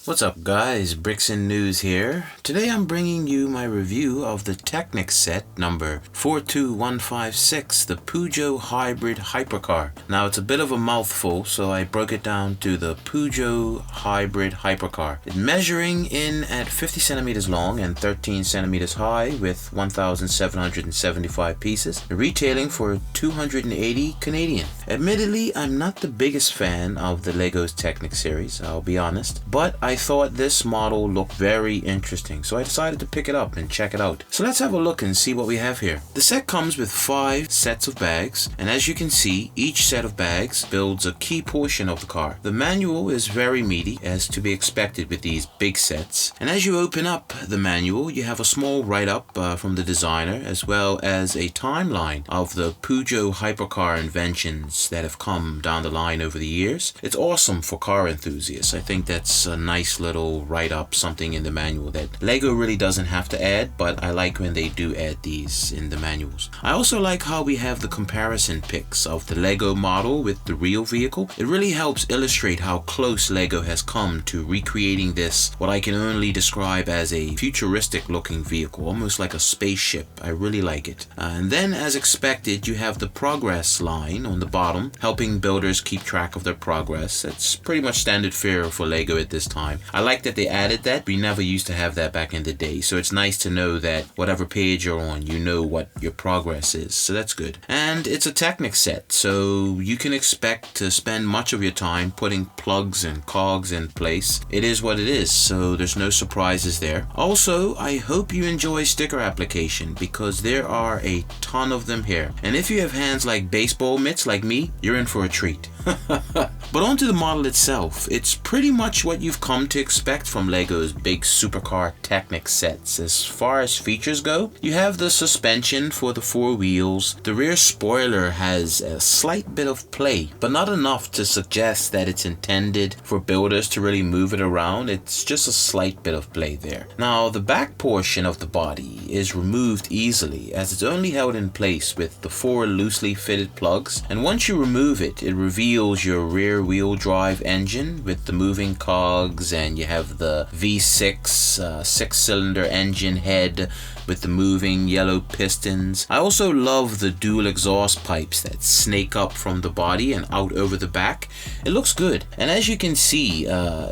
What's up guys, Bricks and News here. Today I'm bringing you my review of the Technic set number 42156, the Peugeot Hybrid Hypercar. Now it's a bit of a mouthful, so I broke it down to the Peugeot Hybrid Hypercar. It's measuring in at 50 centimeters long and 13 centimeters high with 1,775 pieces, retailing for 280 Canadian. Admittedly, I'm not the biggest fan of the Lego's Technic series, I'll be honest, but I thought this model looked very interesting, so I decided to pick it up and check it out. So let's have a look and see what we have here. The set comes with 5 sets of bags, and as you can see, each set of bags builds a key portion of the car. The manual is very meaty, as to be expected with these big sets, and as you open up the manual, you have a small write-up from the designer, as well as a timeline of the Peugeot Hypercar inventions that have come down the line over the years. It's awesome for car enthusiasts. I think that's a nice little write-up, something in the manual that Lego really doesn't have to add, but I like when they do add these in the manuals. I also like how we have the comparison pics of the Lego model with the real vehicle. It really helps illustrate how close Lego has come to recreating this, what I can only describe as a futuristic looking vehicle, almost like a spaceship. I really like it. And then, as expected, you have the progress line on the bottom, helping builders keep track of their progress. It's pretty much standard fare for Lego at this time. I like that they added that. We never used to have that back in the day, so it's nice to know that whatever page you're on, you know what your progress is, so that's good. And it's a Technic set, so you can expect to spend much of your time putting plugs and cogs in place. It is what it is, so there's no surprises there. Also, I hope you enjoy sticker application, because there are a ton of them here, and if you have hands like baseball mitts like me, you're in for a treat. But onto the model itself, it's pretty much what you've come to expect from Lego's big supercar Technic sets. As far as features go, you have the suspension for the 4 wheels. The rear spoiler has a slight bit of play, but not enough to suggest that it's intended for builders to really move it around. It's just a slight bit of play there. Now, the back portion of the body is removed easily, as it's only held in place with the 4 loosely fitted plugs, and once you remove it, it reveals your rear wheel drive engine with the moving cogs, and you have the V6 6-cylinder engine head with the moving yellow pistons. I also love the dual exhaust pipes that snake up from the body and out over the back. It looks good, and as you can see,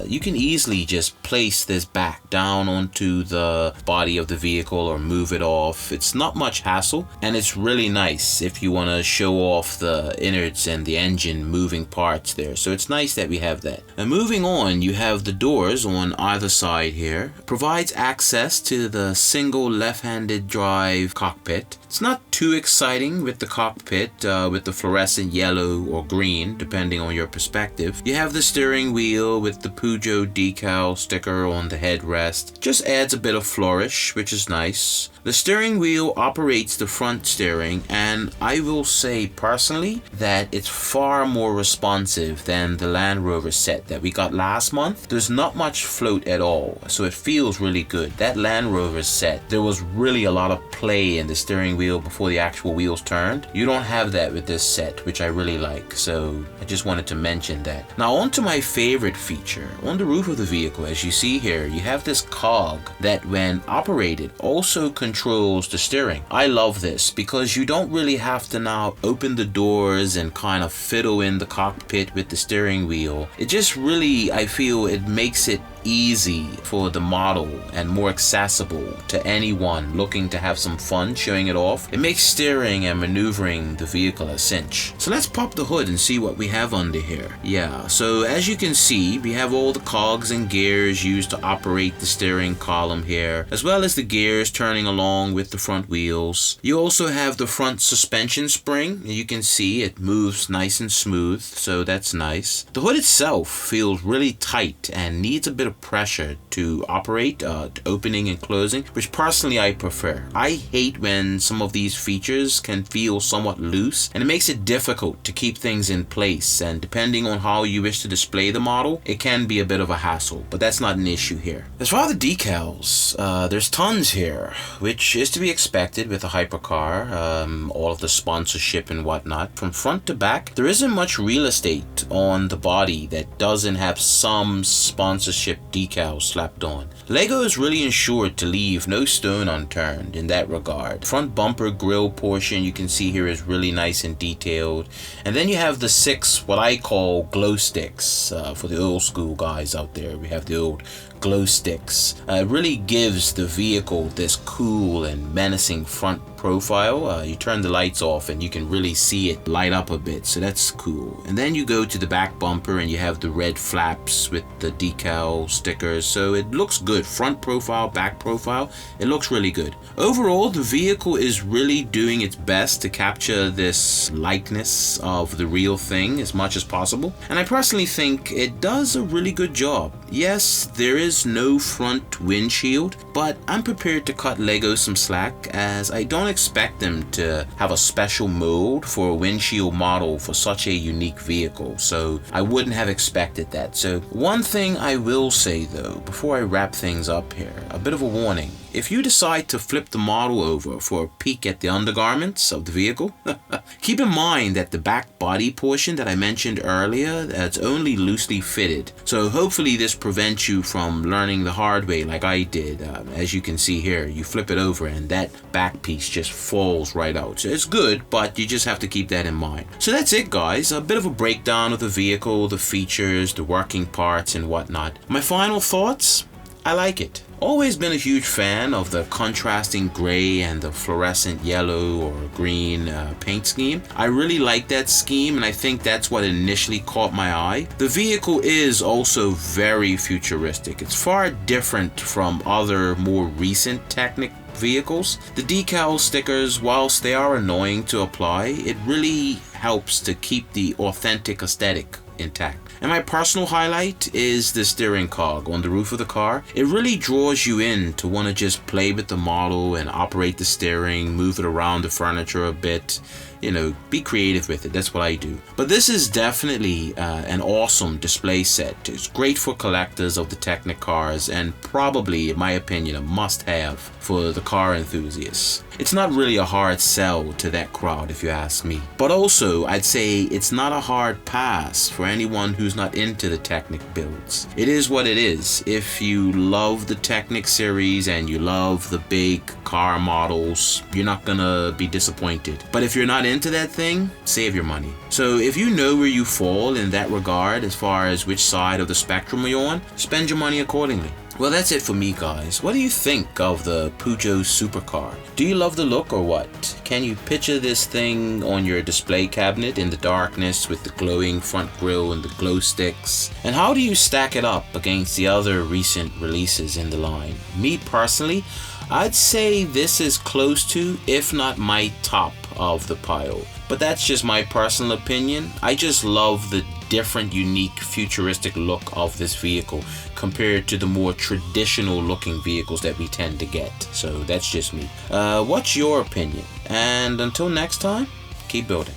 you can easily just place this back down onto the body of the vehicle or move it off. It's not much hassle, and it's really nice if you want to show off the innards and the engine moving parts there, so it's nice that we have that. And moving on, you have the doors on either side here. Provides access to the single left-handed drive cockpit. It's not too exciting with the cockpit with the fluorescent yellow or green depending on your perspective. You have the steering wheel with the Peugeot decal sticker on the headrest. Just adds a bit of flourish, which is nice. The steering wheel operates the front steering, and I will say personally that it's far more responsive than the Land Rover set that we got last month. There's not much float at all, so it feels really good. That Land Rover set, there was really a lot of play in the steering wheel before the actual wheels turned. You don't have that with this set, which I really like, so I just wanted to mention that. Now on to my favorite feature. On the roof of the vehicle, as you see here, you have this cog that when operated also controls the steering. I love this because you don't really have to now open the doors and kind of fiddle in the cockpit with the steering wheel. It just really, I feel it makes it easy for the model and more accessible to anyone looking to have some fun showing it off. It makes steering and maneuvering the vehicle a cinch. So let's pop the hood and see what we have under here. Yeah, so as you can see, we have all the cogs and gears used to operate the steering column here, as well as the gears turning along with the front wheels. You also have the front suspension spring. You can see it moves nice and smooth, so that's nice. The hood itself feels really tight and needs a bit of pressure to operate, opening and closing, which personally I prefer. I hate when some of these features can feel somewhat loose, and it makes it difficult to keep things in place, and depending on how you wish to display the model, it can be a bit of a hassle, but that's not an issue here. As far as the decals, there's tons here, which is to be expected with a hypercar, all of the sponsorship and whatnot. From front to back, there isn't much real estate on the body that doesn't have some sponsorship decals slapped on. Lego is really ensured to leave no stone unturned in that regard. Front bumper grille portion you can see here is really nice and detailed. And then you have the 6 what I call glow sticks. For the old school guys out there, we have the old glow sticks. It really gives the vehicle this cool and menacing front profile. You turn the lights off and you can really see it light up a bit, so that's cool. And then you go to the back bumper and you have the red flaps with the decal stickers, so it looks good. Front profile, back profile, it looks really good. Overall, the vehicle is really doing its best to capture this likeness of the real thing as much as possible, and I personally think it does a really good job. Yes, there is no front windshield, but I'm prepared to cut Lego some slack, as I don't expect them to have a special mode for a windshield model for such a unique vehicle, so I wouldn't have expected that. So one thing I will say though, before I wrap things up here, a bit of a warning. If you decide to flip the model over for a peek at the undergarments of the vehicle, keep in mind that the back body portion that I mentioned earlier, that's only loosely fitted. So hopefully this prevents you from learning the hard way like I did. As you can see here, you flip it over and that back piece just falls right out. So it's good, but you just have to keep that in mind. So that's it guys, a bit of a breakdown of the vehicle, the features, the working parts and whatnot. My final thoughts? I like it. Always been a huge fan of the contrasting gray and the fluorescent yellow or green paint scheme. I really like that scheme, and I think that's what initially caught my eye. The vehicle is also very futuristic. It's far different from other more recent Technic vehicles. The decal stickers, whilst they are annoying to apply, it really helps to keep the authentic aesthetic intact. And my personal highlight is the steering cog on the roof of the car. It really draws you in to want to just play with the model and operate the steering, move it around the furniture a bit, you know, be creative with it. That's what I do. But this is definitely an awesome display set. It's great for collectors of the Technic cars, and probably, in my opinion, a must-have for the car enthusiasts. It's not really a hard sell to that crowd if you ask me. But also, I'd say it's not a hard pass for anyone who's not into the Technic builds. It is what it is. If you love the Technic series and you love the big car models, you're not gonna be disappointed. But if you're not into that thing, save your money. So if you know where you fall in that regard as far as which side of the spectrum you're on, spend your money accordingly. Well, that's it for me guys. What do you think of the Peugeot supercar? Do you love the look or what? Can you picture this thing on your display cabinet in the darkness with the glowing front grille and the glow sticks? And how do you stack it up against the other recent releases in the line? Me personally, I'd say this is close to, if not my top of the pile. But that's just my personal opinion. I just love the different, unique, futuristic look of this vehicle compared to the more traditional looking vehicles that we tend to get. So that's just me. What's your opinion? And until next time, keep building.